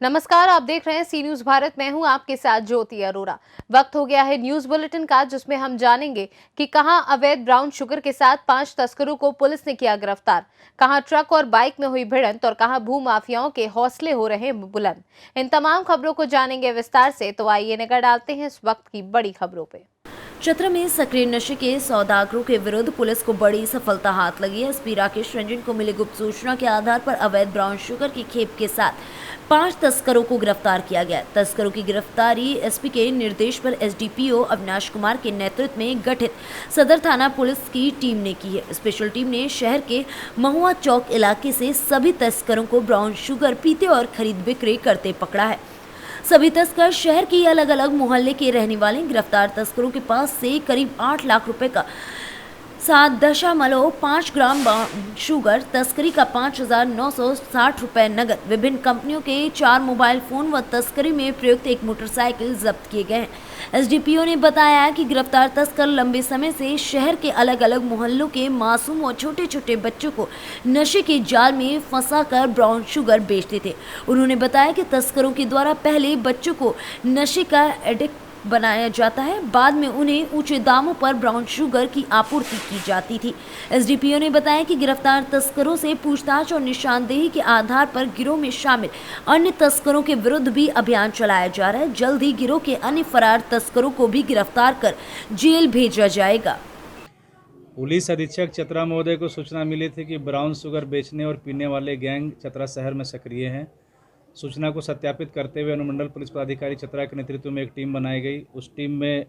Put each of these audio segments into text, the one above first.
नमस्कार, आप देख रहे हैं सी न्यूज भारत। मैं हूं आपके साथ ज्योति अरोरा। वक्त हो गया है न्यूज बुलेटिन का, जिसमें हम जानेंगे कि कहां अवैध ब्राउन शुगर के साथ 5 तस्करों को पुलिस ने किया गिरफ्तार, कहां ट्रक और बाइक में हुई भिड़ंत और कहां भू माफियाओं के हौसले हो रहे बुलंद। इन तमाम खबरों को जानेंगे विस्तार से, तो आइए नजर डालते हैं इस वक्त की बड़ी खबरों पे। चतरा में सक्रिय नशे के सौदागरों के विरुद्ध पुलिस को बड़ी सफलता हाथ लगी है। एसपी राकेश रंजन को मिली गुप्त सूचना के आधार पर अवैध ब्राउन शुगर की खेप के साथ 5 तस्करों को गिरफ्तार किया गया। तस्करों की गिरफ्तारी एसपी के निर्देश पर एसडीपीओ अविनाश कुमार के नेतृत्व में गठित सदर थाना पुलिस की टीम ने की है। स्पेशल टीम ने शहर के महुआ चौक इलाके से सभी तस्करों को ब्राउन शुगर पीते और खरीद बिक्री करते पकड़ा है। सभी तस्कर शहर के अलग अलग मोहल्ले के रहने वाले। गिरफ्तार तस्करों के पास से करीब 8 लाख रुपए का 7.5 ग्राम शुगर, तस्करी का 5,960 रुपए नगद, विभिन्न कंपनियों के 4 मोबाइल फोन व तस्करी में प्रयुक्त एक मोटरसाइकिल जब्त किए गए हैं। एसडीपीओ ने बताया कि गिरफ्तार तस्कर लंबे समय से शहर के अलग अलग मोहल्लों के मासूम और छोटे छोटे बच्चों को नशे के जाल में फंसाकर ब्राउन शुगर बेचते थे। उन्होंने बताया कि तस्करों के द्वारा पहले बच्चों को नशे का एडिक्ट बनाया जाता है, बाद में उन्हें ऊंचे दामों पर ब्राउन शुगर की आपूर्ति की जाती थी। एसडीपीओ ने बताया कि गिरफ्तार तस्करों से पूछताछ और निशानदेही के आधार पर गिरोह में शामिल अन्य तस्करों के विरुद्ध भी अभियान चलाया जा रहा है। जल्द ही गिरोह के अन्य फरार तस्करों को भी गिरफ्तार कर जेल भेजा जाएगा। पुलिस अधीक्षक चतरा महोदय को सूचना मिली थी कि ब्राउन शुगर बेचने और पीने वाले गैंग चतरा शहर में सक्रिय हैं। सूचना को सत्यापित करते हुए अनुमंडल पुलिस पदाधिकारी चतरा के नेतृत्व में एक टीम बनाई गई। उस टीम में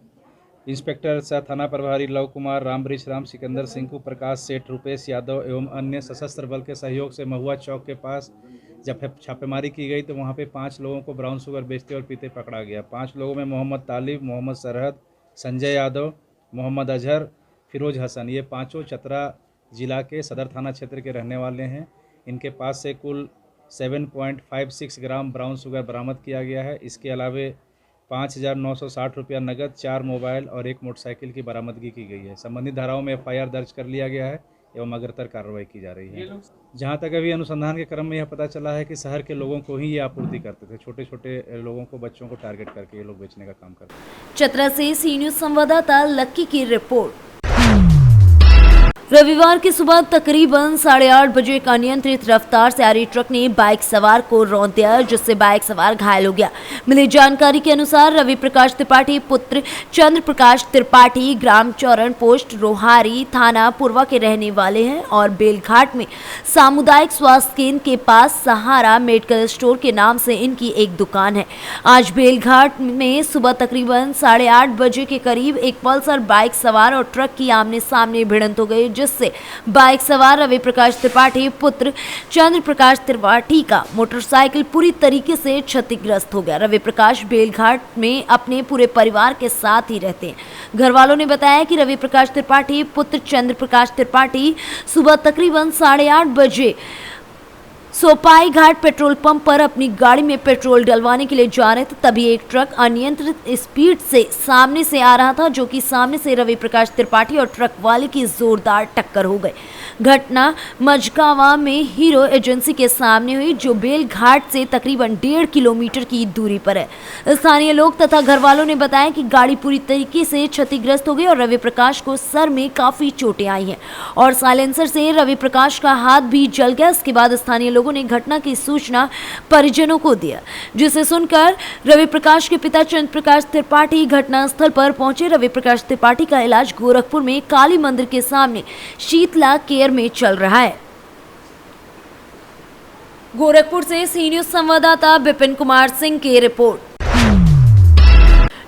इंस्पेक्टर सह थाना प्रभारी लव कुमार, रामबृक्ष राम, सिकंदर सिंह, प्रकाश सेठ, रुपेश यादव एवं अन्य सशस्त्र बल के सहयोग से महुआ चौक के पास जब छापेमारी की गई तो वहां पे 5 लोगों को ब्राउन शुगर बेचते और पीते पकड़ा गया। 5 लोगों में मोहम्मद तालिब, मोहम्मद सरहद, संजय यादव, मोहम्मद अजहर, फिरोज हसन, ये पाँचों चतरा जिला के सदर थाना क्षेत्र के रहने वाले हैं। इनके पास से कुल 7.56 ग्राम ब्राउन शुगर बरामद किया गया है। इसके अलावे 5,960 रुपया नगद, 4 मोबाइल और 1 मोटरसाइकिल की बरामदगी की गई है। संबंधित धाराओं में एफआईआर दर्ज कर लिया गया है एवं अग्रतर कार्रवाई की जा रही है। जहां तक अभी अनुसंधान के क्रम में यह पता चला है कि शहर के लोगों को ही ये आपूर्ति करते थे, छोटे छोटे लोगों को, बच्चों को टारगेट करके ये लोग बेचने का काम करते थे। चतरा से सी न्यूज संवाददाता लक्की की रिपोर्ट। रविवार की सुबह तकरीबन 8:30 बजे एक अनियंत्रित रफ्तार से आ रही ट्रक ने बाइक सवार को रौंद दिया, जिससे बाइक सवार घायल हो गया। मिली जानकारी के अनुसार रवि प्रकाश त्रिपाठी पुत्र चंद्र प्रकाश त्रिपाठी ग्राम चौरण पोस्ट रोहारी थाना पूर्वा के रहने वाले हैं और बेलघाट में सामुदायिक स्वास्थ्य केंद्र के पास सहारा मेडिकल स्टोर के नाम से इनकी एक दुकान है। आज बेलघाट में सुबह तकरीबन 8:30 बजे के करीब एक पल्सर बाइक सवार और ट्रक की आमने सामने भिड़ंत हो गई, जिससे बाइक सवार रवि प्रकाश त्रिपाठी पुत्र चंद्र प्रकाश त्रिपाठी का मोटरसाइकिल पूरी तरीके से क्षतिग्रस्त हो गया। रवि प्रकाश बेलघाट में अपने पूरे परिवार के साथ ही रहते हैं। घर वालों ने बताया कि रवि प्रकाश त्रिपाठी पुत्र चंद्र प्रकाश त्रिपाठी सुबह तकरीबन 8:30 बजे सोपाई घाट पेट्रोल पंप पर अपनी गाड़ी में पेट्रोल डलवाने के लिए जा रहे थे, तभी एक ट्रक अनियंत्रित स्पीड से सामने से आ रहा था, जो कि सामने से रवि प्रकाश त्रिपाठी और ट्रक वाले की जोरदार टक्कर हो गई। घटना मजगावा में हीरो एजेंसी के सामने हुई, जो बेलघाट से तकरीबन 1.5 किलोमीटर की दूरी पर है। स्थानीय लोग तथा घर वालों ने बताया कि गाड़ी पूरी तरीके से क्षतिग्रस्त हो गई और रवि प्रकाश को सर में काफी चोटें आई हैं और साइलेंसर से रवि प्रकाश का हाथ भी जल गया। इसके बाद स्थानीय लोगों ने घटना की सूचना परिजनों को दिया, जिसे सुनकर रवि प्रकाश के पिता चंद्र प्रकाश त्रिपाठी घटनास्थल पर पहुंचे। रवि प्रकाश त्रिपाठी का इलाज गोरखपुर में काली मंदिर के सामने शीतला केयर में चल रहा है। गोरखपुर से सी न्यूज संवाददाता विपिन कुमार सिंह की रिपोर्ट।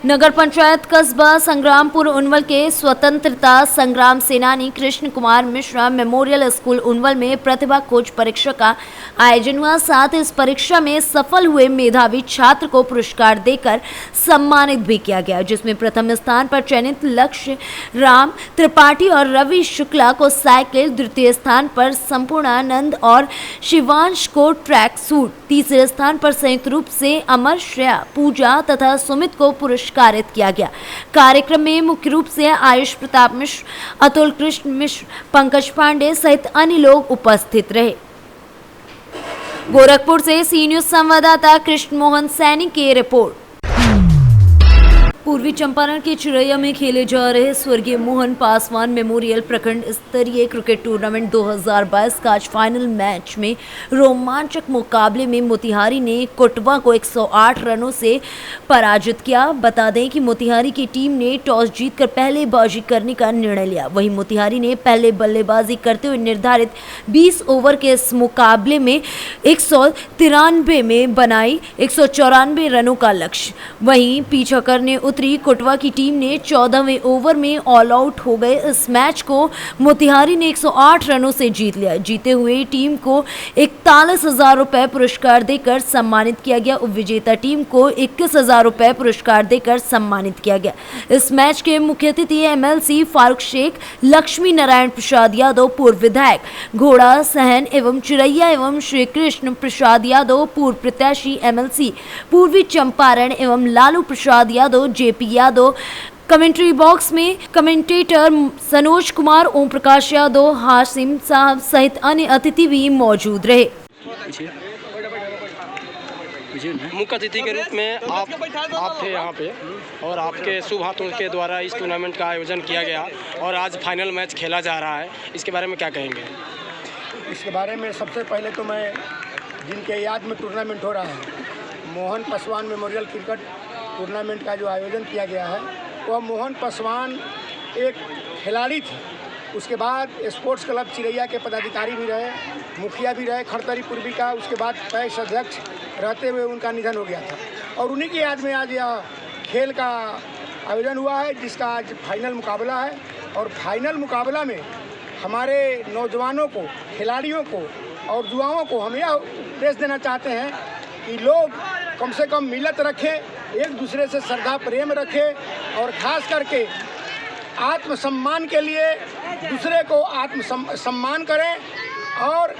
नगर पंचायत कस्बा संग्रामपुर उनवल के स्वतंत्रता संग्राम सेनानी कृष्ण कुमार मिश्रा मेमोरियल स्कूल उनवल में प्रतिभा खोज परीक्षा का आयोजन हुआ। साथ इस परीक्षा में सफल हुए मेधावी छात्र को पुरस्कार देकर सम्मानित भी किया गया, जिसमें प्रथम स्थान पर चयनित लक्ष्य राम त्रिपाठी और रवि शुक्ला को साइकिल, द्वितीय स्थान पर संपूर्णानंद और शिवांश को ट्रैक सूट, तीसरे स्थान पर संयुक्त रूप से अमर, श्रेया, पूजा तथा सुमित को पुरस्कारित किया गया। कार्यक्रम में मुख्य रूप से आयुष प्रताप मिश्र, अतुल कृष्ण मिश्र, पंकज पांडे सहित अन्य लोग उपस्थित रहे। गोरखपुर से सी न्यूज संवाददाता कृष्ण मोहन सैनी की रिपोर्ट। पूर्वी चंपारण के चिरैया में खेले जा रहे स्वर्गीय मोहन पासवान मेमोरियल प्रखंड स्तरीय क्रिकेट टूर्नामेंट 2022 का आज फाइनल मैच में रोमांचक मुकाबले में मोतिहारी ने कोटवा को 108 रनों से पराजित किया। बता दें कि मोतिहारी की टीम ने टॉस जीतकर पहले बाजी करने का निर्णय लिया। वहीं मोतिहारी ने पहले बल्लेबाजी करते हुए निर्धारित 20 ओवर के इस मुकाबले में 193 में बनाई 194 रनों का लक्ष्य। वहीं पीछा करने उतरी कोटवा की टीम ने 14वें ओवर में ऑल आउट हो गए। इस मैच को मोतिहारी ने 108 रनों से जीत लिया। जीते हुए टीम को 41,000 रुपए पुरस्कार देकर सम्मानित किया गया। उपविजेता टीम को 21,000 रुपए पुरस्कार देकर सम्मानित किया गया। इस मैच के मुख्य अतिथि MLC फारूक शेख, लक्ष्मी नारायण प्रसाद यादव पूर्व विधायक, घोड़ा सहन एवं चिरैया एवं श्री कृष्ण प्रसाद यादव पूर्व प्रत्याशी MLC पूर्वी चंपारण एवं Lalu Prasad Yadav, JP Yadav. Commentary box में कमेंटेटर सनोज कुमार, ओम प्रकाश यादव, हाशिम साहब सहित अन्य अतिथि भी मौजूद रहे। मुख्य अतिथि के रूप में आप थे यहाँ पे और आपके शुभ हाथों के द्वारा इस टूर्नामेंट का आयोजन किया गया और आज फाइनल मैच खेला जा रहा है। इसके बारे में क्या कहेंगे? इसके बारे में सबसे पहले तो मैं जिनके याद में टूर्नामेंट हो रहा है, Mohan Paswan memorial cricket tournament का जो आयोजन किया गया है, वह मोहन पासवान एक खिलाड़ी थे। उसके बाद स्पोर्ट्स क्लब चिरैया के पदाधिकारी भी रहे, मुखिया भी रहे खड़तरी पूर्वी का। उसके बाद पैक्स अध्यक्ष रहते हुए उनका निधन हो गया था और उन्हीं की याद में आज यह खेल का आयोजन हुआ है, जिसका आज फाइनल मुकाबला है। और फाइनल मुकाबला में हमारे नौजवानों को, खिलाड़ियों को और युवाओं को हम यह उपदेश देना चाहते हैं कि लोग कम से कम मिलत रखें, एक दूसरे से श्रद्धा प्रेम रखें और ख़ास करके आत्मसम्मान के लिए दूसरे को आत्मसम्मान करें। और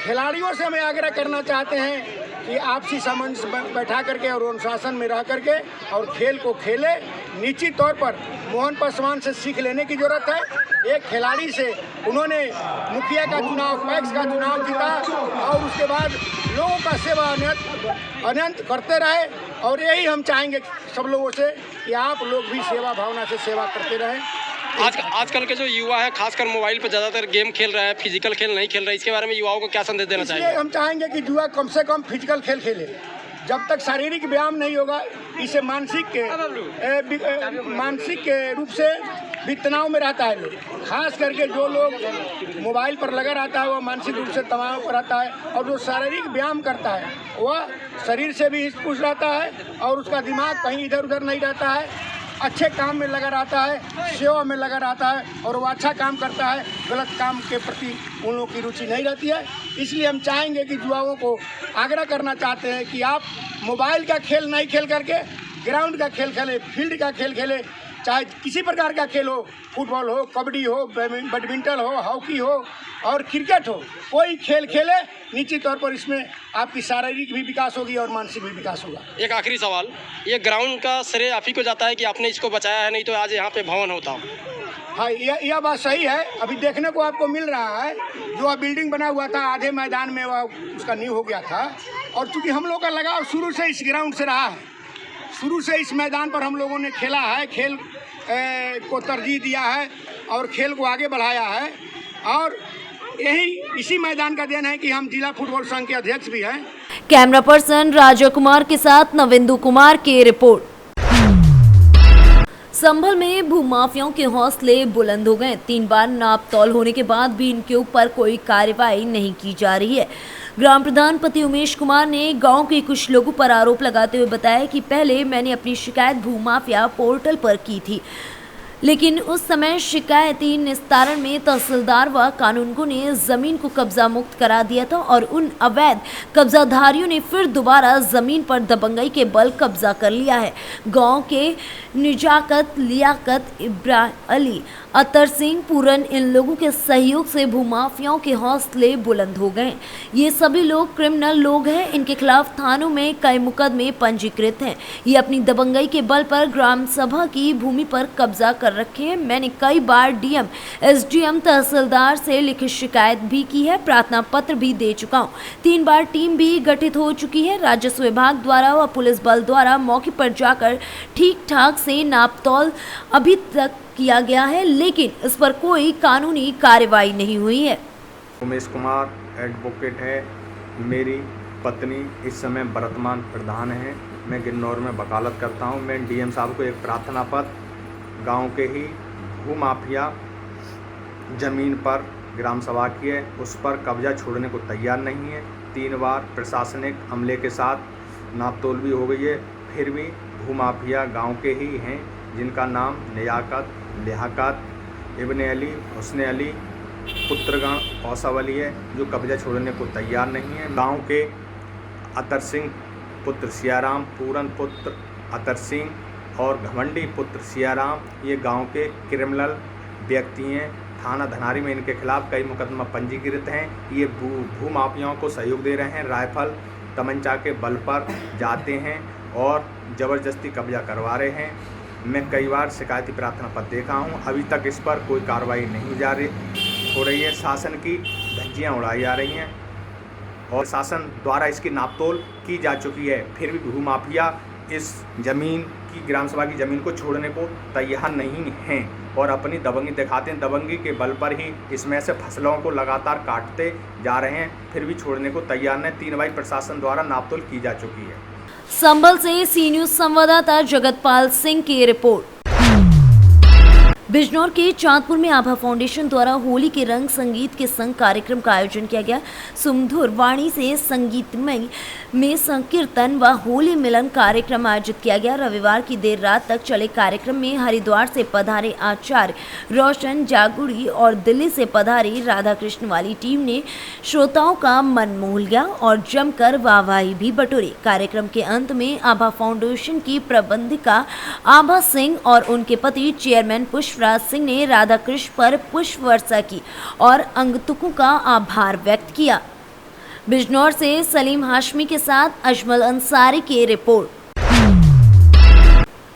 खिलाड़ियों से हमें आग्रह करना चाहते हैं कि आपसी सामंजस्य बैठा करके और अनुशासन में रह करके और खेल को खेले। निश्चित तौर पर मोहन पासवान से सीख लेने की ज़रूरत है। एक खिलाड़ी से उन्होंने मुखिया का चुनाव, पैक्स का चुनाव जीता और उसके बाद लोगों का सेवा अनंत करते रहे। और यही हम चाहेंगे सब लोगों से कि आप लोग भी सेवा भावना से सेवा करते रहें। आजकल के जो युवा है खासकर मोबाइल पर ज़्यादातर गेम खेल रहा है, फिजिकल खेल नहीं खेल रहा है। इसके बारे में युवाओं को क्या संदेश देना चाहिए? हम चाहेंगे कि युवा कम से कम फिजिकल खेल खेले। जब तक शारीरिक व्यायाम नहीं होगा, इसे मानसिक रूप से भी तनाव में रहता है लोग। खास करके जो लोग मोबाइल पर लगा रहता है वह मानसिक रूप से तनाव पर रहता है, और जो शारीरिक व्यायाम करता है वह शरीर से भी खुश रहता है और उसका दिमाग कहीं इधर उधर नहीं रहता है, अच्छे काम में लगा रहता है, सेवा में लगा रहता है और वो अच्छा काम करता है। गलत काम के प्रति उन लोगों की रुचि नहीं रहती है। इसलिए हम चाहेंगे कि युवाओं को आग्रह करना चाहते हैं कि आप मोबाइल का खेल नहीं खेल करके ग्राउंड का खेल खेलें, फील्ड का खेल खेलें। चाहे किसी प्रकार का खेल हो, फुटबॉल हो, कबड्डी हो, बैडमिंटन हो, हॉकी हो और क्रिकेट हो, कोई खेल खेले। निश्चित तौर पर इसमें आपकी शारीरिक भी विकास होगी और मानसिक भी विकास होगा। एक आखिरी सवाल, ये ग्राउंड का श्रेय आप ही को जाता है कि आपने इसको बचाया है, नहीं तो आज यहाँ पे भवन होता? हाँ, यह बात सही है। अभी देखने को आपको मिल रहा है, जो अब बिल्डिंग बना हुआ था आधे मैदान में वह उसका नींव हो गया था। और चूँकि हम लोग का लगाव शुरू से इस ग्राउंड से रहा है, शुरू से इस मैदान पर हम लोगों ने खेला है, खेल को तरजीह दिया है और खेल को आगे बढ़ाया है। और इसी मैदान का देन है कि हम जिला फुटबॉल संघ के अध्यक्ष भी हैं। कैमरा पर्सन राजा कुमार के साथ नविंदु कुमार की रिपोर्ट। संभल में भूमाफियाओं के हौसले बुलंद हो गए। 3 बार नाप तौल होने के बाद भी इनके ऊपर कोई कार्रवाई नहीं की जा रही है। ग्राम प्रधान पति उमेश कुमार ने गांव के कुछ लोगों पर आरोप लगाते हुए बताया कि पहले मैंने अपनी शिकायत भूमाफिया पोर्टल पर की थी, लेकिन उस समय शिकायती निस्तारण में तहसीलदार व कानूनगो ने जमीन को कब्जा मुक्त करा दिया था और उन अवैध कब्जाधारियों ने फिर दोबारा जमीन पर दबंगई के बल कब्जा कर लिया है। गांव के निजाकत, लियाकत, इब्राहिम अली, अतर सिंह, पूरन, इन लोगों के सहयोग से भूमाफियाओं के हौसले बुलंद हो गए। ये सभी लोग क्रिमिनल लोग हैं। इनके खिलाफ थानों में कई मुकदमे पंजीकृत हैं। ये अपनी दबंगई के बल पर ग्राम सभा की भूमि पर कब्जा कर रखे हैं। मैंने कई बार डीएम, एसडीएम, तहसीलदार से लिखित शिकायत भी की है, प्रार्थना पत्र भी दे चुका हूँ। 3 बार टीम भी गठित हो चुकी है। राजस्व विभाग द्वारा व पुलिस बल द्वारा मौके पर जाकर ठीक ठाक से नापतोल अभी तक किया गया है, लेकिन इस पर कोई कानूनी कार्रवाई नहीं हुई है। उमेश कुमार एडवोकेट है। मेरी पत्नी इस समय वर्तमान प्रधान है। मैं गिन्नौर में वकालत करता हूं। मैं डीएम साहब को एक प्रार्थना पत्र गांव के ही भूमाफिया ज़मीन पर ग्राम सभा की है, उस पर कब्जा छोड़ने को तैयार नहीं है। 3 बार प्रशासनिक अमले के साथ नापतोल भी हो गई है, फिर भी भूमाफिया गांव के ही हैं, जिनका नाम नियाकत, लियाकत, इब्ने अली, हुस्ने अली, पुत्रगण औसफ अली है, जो कब्जा छोड़ने को तैयार नहीं है। गांव के अतर सिंह पुत्र सियाराम, पूरन पुत्र अतर सिंह और घमंडी पुत्र सियाराम, ये गांव के क्रिमिनल व्यक्ति हैं। थाना धनारी में इनके खिलाफ कई मुकदमा पंजीकृत हैं। ये भूमाफियाओं को सहयोग दे रहे हैं, राइफल तमंचा के बल पर जाते हैं और ज़बरदस्ती कब्जा करवा रहे हैं। मैं कई बार शिकायती प्रार्थना पत्र देखा हूँ, अभी तक इस पर कोई कार्रवाई नहीं जारी हो रही है। शासन की धज्जियाँ उड़ाई जा रही हैं और शासन द्वारा इसकी नापतोल की जा चुकी है, फिर भी भूमाफिया इस ज़मीन की, ग्राम सभा की ज़मीन को छोड़ने को तैयार नहीं हैं और अपनी दबंगी दिखाते हैं। दबंगी के बल पर ही इसमें से फसलों को लगातार काटते जा रहे हैं, फिर भी छोड़ने को तैयार नहीं। 3 बार प्रशासन द्वारा नापतोल की जा चुकी है। संभल से सी न्यूज संवाददाता जगतपाल सिंह की रिपोर्ट। बिजनौर के चांदपुर में आभा फाउंडेशन द्वारा होली के रंग संगीत के संग कार्यक्रम का आयोजन किया गया। सुमधुर वाणी से संगीतमय में संकीर्तन व होली मिलन कार्यक्रम आयोजित किया गया। रविवार की देर रात तक चले कार्यक्रम में हरिद्वार से पधारे आचार्य रोशन जागुड़ी और दिल्ली से पधारी राधा कृष्ण वाली टीम ने श्रोताओं का मन मोह लिया और जमकर वाहवाही भी बटोरी। कार्यक्रम के अंत में आभा फाउंडेशन की प्रबंधिका आभा सिंह और उनके पति चेयरमैन पुष्पराज सिंह ने राधा कृष्ण पर पुष्प वर्षा की और आगंतुकों का आभार व्यक्त किया। बिजनौर से सलीम हाशमी के साथ अजमल अंसारी की रिपोर्ट।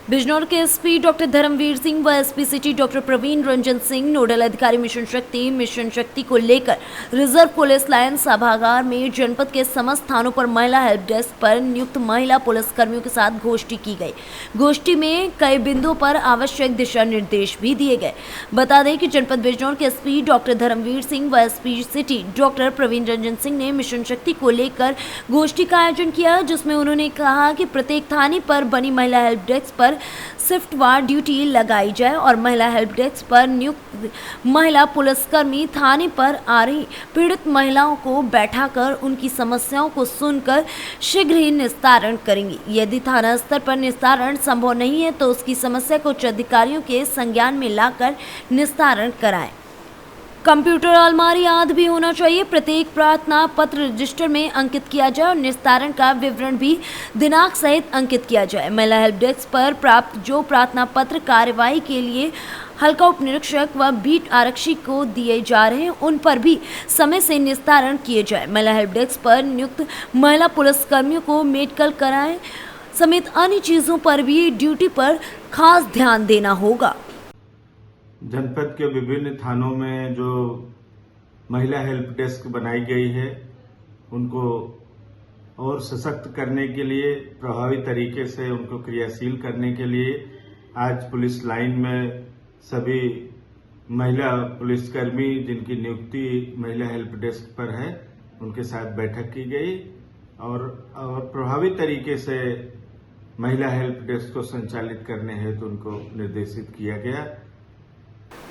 बिजनौर के एसपी डॉक्टर धर्मवीर सिंह व SP city doctor Praveen Ranjan Singh, nodal अधिकारी मिशन शक्ति को लेकर रिजर्व पुलिस लाइन सभागार में जनपद के समस्त थानों पर महिला हेल्प डेस्क पर नियुक्त महिला पुलिस कर्मियों के साथ गोष्ठी की गई। गोष्ठी में कई बिंदुओं पर आवश्यक दिशा निर्देश भी दिए गए। बता दें कि जनपद बिजनौर के एसपी डॉक्टर धर्मवीर सिंह व SP city doctor Praveen Ranjan Singh ने मिशन शक्ति को लेकर गोष्ठी का आयोजन किया, जिसमें उन्होंने कहा कि प्रत्येक थाने पर बनी महिला हेल्प डेस्क पर शिफ्टवार ड्यूटी लगाई जाए और महिला हेल्प डेस्क पर नियुक्त महिला पुलिसकर्मी थाने पर आ रही पीड़ित महिलाओं को बैठाकर उनकी समस्याओं को सुनकर शीघ्र ही निस्तारण करेंगी। यदि थाना स्तर पर निस्तारण संभव नहीं है तो उसकी समस्या को उच्च अधिकारियों के संज्ञान में लाकर निस्तारण कराएं। कंप्यूटर अलमारी आदि भी होना चाहिए। प्रत्येक प्रार्थना पत्र रजिस्टर में अंकित किया जाए और निस्तारण का विवरण भी दिनांक सहित अंकित किया जाए। महिला हेल्प डेस्क पर प्राप्त जो प्रार्थना पत्र कार्यवाही के लिए हल्का उप निरीक्षक व बीट आरक्षी को दिए जा रहे हैं, उन पर भी समय से निस्तारण किए जाए। महिला हेल्प डेस्क पर नियुक्त महिला पुलिसकर्मियों को मेडिकल कराएं समेत अन्य चीजों पर भी ड्यूटी पर खास ध्यान देना होगा। जनपद के विभिन्न थानों में जो महिला हेल्प डेस्क बनाई गई है, उनको और सशक्त करने के लिए, प्रभावी तरीके से उनको क्रियाशील करने के लिए आज पुलिस लाइन में सभी महिला पुलिसकर्मी जिनकी नियुक्ति महिला हेल्प डेस्क पर है, उनके साथ बैठक की गई और प्रभावी तरीके से महिला हेल्प डेस्क को संचालित करने हेतु उनको निर्देशित किया गया।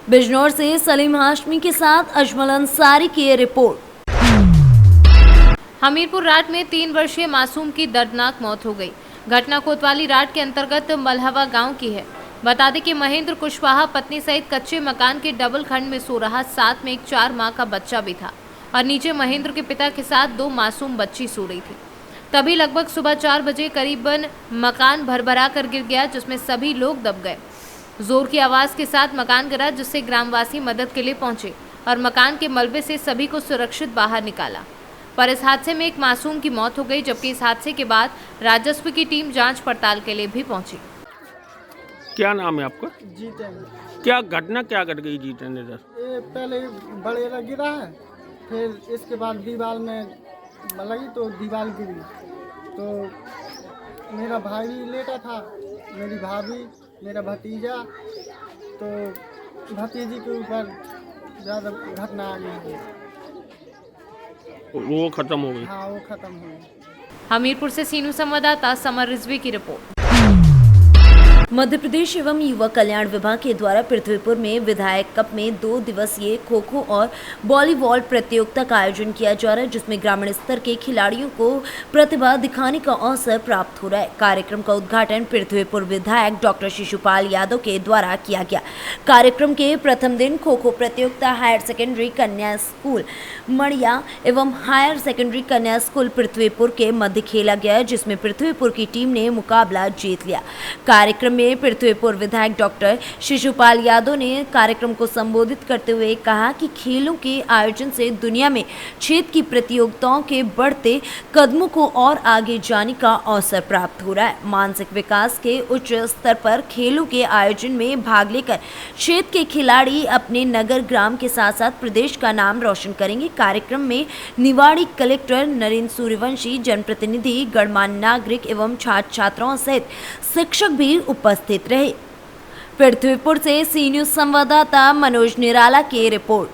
बिजनौर से सलीम हाशमी के साथ अजमल अंसारी की रिपोर्ट। हमीरपुर राट में 3 वर्षीय मासूम की दर्दनाक मौत हो गई। घटना कोतवाली राट के अंतर्गत मलहवा गांव की है। बता दें कि महेंद्र कुशवाहा पत्नी सहित कच्चे मकान के डबल खंड में सो रहा, साथ में एक 4 माह का बच्चा भी था और नीचे महेंद्र के पिता के साथ 2 मासूम बच्ची सो रही थी। तभी लगभग सुबह 4 बजे करीबन मकान भरभरा कर गिर गया, जिसमें सभी लोग दब गए। जोर की आवाज के साथ मकान गिरा, जिससे ग्रामवासी मदद के लिए पहुंचे और मकान के मलबे से सभी को सुरक्षित बाहर निकाला। पर इस हादसे में एक मासूम की मौत हो गई, जबकि इस हादसे के बाद राजस्व की टीम जांच पड़ताल के लिए भी पहुंची। क्या नाम है आपका? जीतेंद्र। क्या घटना क्या घट गई जीतेंद्र इधर? ये पहले बड़ेरा गिरा है, फिर इसके बाद दीवार में लगी तो दीवार गिरी, तो मेरा भाई लेटा था, मेरी भाभी, मेरा भतीजा, तो भतीजी के ऊपर ज़्यादा घटना आ गई। वो खत्म हो गई। हाँ, वो खत्म हो गई। हमीरपुर से सीनू संवाददाता समर रिजवी की रिपोर्ट। मध्य प्रदेश एवं युवा कल्याण विभाग के द्वारा पृथ्वीपुर में विधायक कप में 2 दिवसीय खो खो और वॉलीबॉल प्रतियोगिता का आयोजन किया जा रहा है, जिसमें ग्रामीण स्तर के खिलाड़ियों को प्रतिभा दिखाने का अवसर प्राप्त हो रहा है। कार्यक्रम का उद्घाटन पृथ्वीपुर विधायक डॉक्टर शिशुपाल यादव के द्वारा किया गया। कार्यक्रम के प्रथम दिन खो खो प्रतियोगिता हायर सेकेंडरी कन्या स्कूल मड़िया एवं हायर सेकेंडरी कन्या स्कूल पृथ्वीपुर के मध्य खेला गया, जिसमें पृथ्वीपुर की टीम ने मुकाबला जीत लिया। कार्यक्रम में पृथ्वीपुर विधायक डॉक्टर शिशुपाल यादव ने कार्यक्रम को संबोधित करते हुए कहा कि खेलों के आयोजन से दुनिया में क्षेत्र की प्रतियोगिताओं के बढ़ते कदमों को और आगे जाने का अवसर प्राप्त हो रहा है। मानसिक विकास के उच्च स्तर पर खेलों के आयोजन में भाग लेकर क्षेत्र के खिलाड़ी अपने नगर ग्राम के साथ साथ प्रदेश का नाम रोशन करेंगे। कार्यक्रम में निवाड़ी कलेक्टर नरेंद्र सूर्यवंशी, जनप्रतिनिधि, गणमान्य नागरिक एवं छात्र छात्राओं सहित शिक्षक भी उपस्थित रहे। पृथ्वीपुर से सी न्यूज संवाददाता मनोज निराला की रिपोर्ट।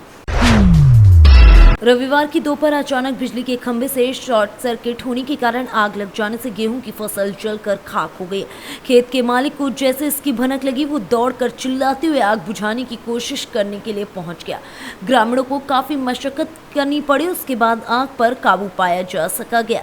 रविवार की दोपहर अचानक बिजली के खंभे से शॉर्ट सर्किट होने के कारण आग लग जाने से गेहूं की फसल जलकर खाक हो गई। खेत के मालिक को जैसे इसकी भनक लगी, वो दौड़कर चिल्लाते हुए आग बुझाने की कोशिश करने के लिए पहुंच गया। ग्रामीणों को काफी मशक्कत करनी पड़ी, उसके बाद आग पर काबू पाया जा सका गया।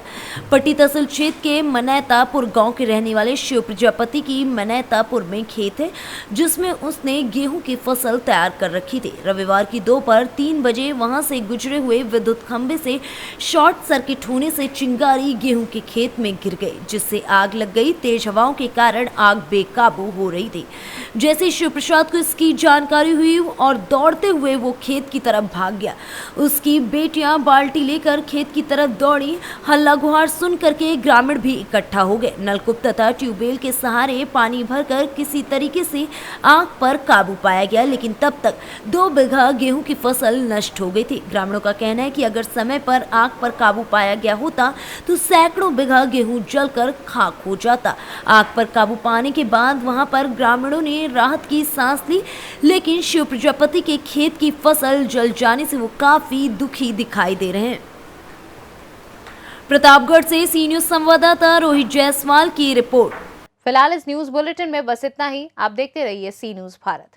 पट्टी तहसील क्षेत्र के मनैतापुर गांव के रहने वाले शिव प्रजापति की मनैतापुर में खेत है, जिसमें उसने गेहूं की फसल तैयार कर रखी थी। रविवार की दोपहर 3 बजे वहां से गुजरे हुए विद्युत खंभे से शॉर्ट सर्किट होने से चिंगारी गेहूं के खेत में गिर गई, जिससे आग लग गई। तेज हवाओं के कारण आग बेकाबू हो रही थी। जैसे शिव प्रसाद को इसकी जानकारी हुई और दौड़ते हुए वो खेत की तरफ भाग गया। उसकी बेटियां बाल्टी लेकर खेत की तरफ दौड़ी। हल्ला गुहार सुन करके ग्रामीण भी इकट्ठा हो गए। नलकूप तथा ट्यूबवेल के सहारे पानी भरकर किसी तरीके से आग पर काबू पाया गया, लेकिन तब तक 2 बीघा गेहूं की फसल नष्ट हो गई थी। ग्रामीणों का कहना है कि अगर समय पर आग पर काबू पाया गया होता तो सैकड़ों बीघा गेहूं जलकर खाक हो जाता। आग पर काबू पाने के बाद वहां पर ग्रामीणों ने राहत की सांस ली, लेकिन शिव प्रजापति के खेत की फसल जल जाने से वो काफी दुखी दिखाई दे रहे हैं। प्रतापगढ़ से सी न्यूज संवाददाता रोहित जायसवाल की रिपोर्ट। फिलहाल इस न्यूज बुलेटिन में बस इतना ही। आप देखते रहिए सी न्यूज भारत।